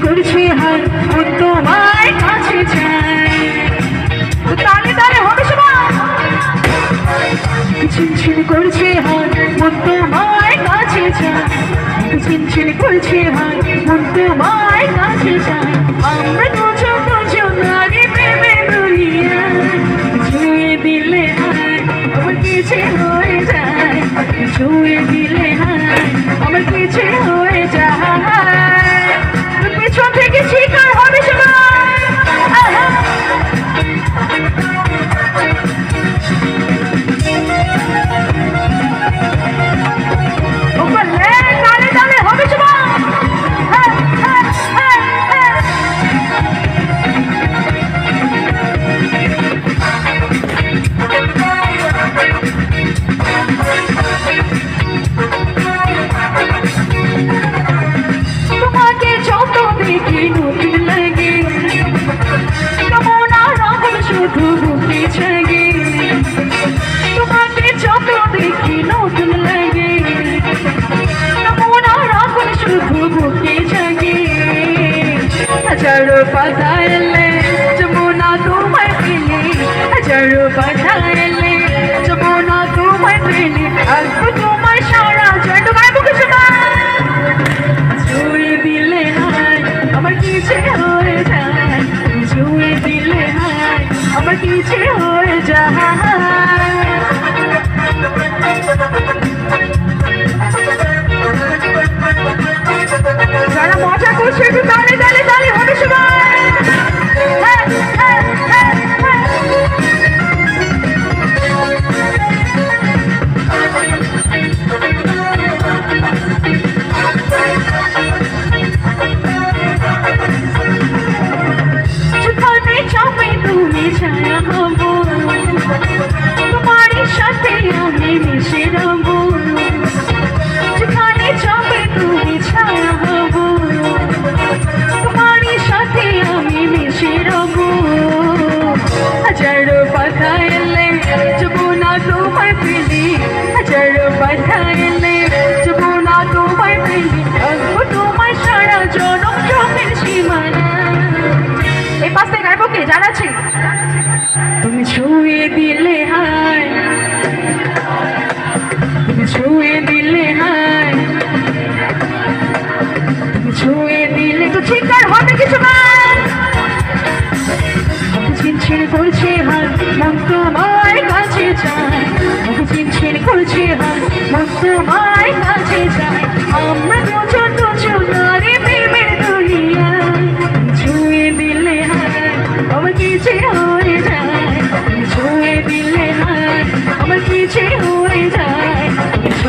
করছে হার মন তোমার কাছে চায়। তালে তালে হবে সবাই। ঝিনঝিন করছে হার মন তোমার কাছে চায়। ঝিনঝিন করছে হার মন তোমার কাছে চায়। আমরা দুজন দুজনারই প্রেমে দুনিয়া ছুঁয়ে দিলে হার আমার কিছু হয়ে যায়। ছুঁয়ে দিলে হার আমার কিছু হয়ে যায়। পেছন থেকে শিকার হবে সবাই। তালে তালে হবে সবাই। তোমাকে যত দেখি নতুন লাগে, কেমন আরাম শুধু বুকে জাগে। তোমাকে যত দেখি নতুন লাগে, কেমন আরাম শুধু বুকে জাগে। হাজারো পাতা এলে যমুনা তোমায় পেলে, হাজারো পাতা এলে যমুনা তোমায় পেলে, আসবো তোমার সারা জন্য গাইবো কিছু না। ছুঁয়ে দিলে হায় আমার কিছু হয়ে যায়। ছুঁয়ে দিলে হায় আমার কিছু হয়ে যায়। যারা মজা করছে একটু তালে তালে তালে হবে সবাই। যেখানে চাপে তুমি ছায়া হবো, তোমারই সাথে আমি মিশে রবো। যেখানে চাপে তুমি ছায়া হবো, তোমারই সাথে আমি মিশে রবো। হাজারো পাতা এলে যমুনা তোমায় পেলে, হাজারো পাতা এলে যমুনা তোমায় পেলে, আসবো তোমার সারা জনম জমের সীমানা। এই পাশ থেকে গাইবো কে জানাচ্ছি। তুমি ছুঁয়ে দিলে হায়, তুমি ছুঁয়ে দিলে হায়, তুমি ছুঁয়ে দিলে তো চিৎকার হবে কিছু না। ঝিনঝিন করছে হার মন তোমার কাছে চায়। ঝিনঝিন করছে হার মন তোমার কাছে চায়। আমরা দুজন দুজনারই প্রেমের দুনিয়া ছুঁয়ে দিলে হায় আমার কিছু হয়ে যায়। ছুঁয়ে দিলে হায় আমার কিছু হয়ে যায়।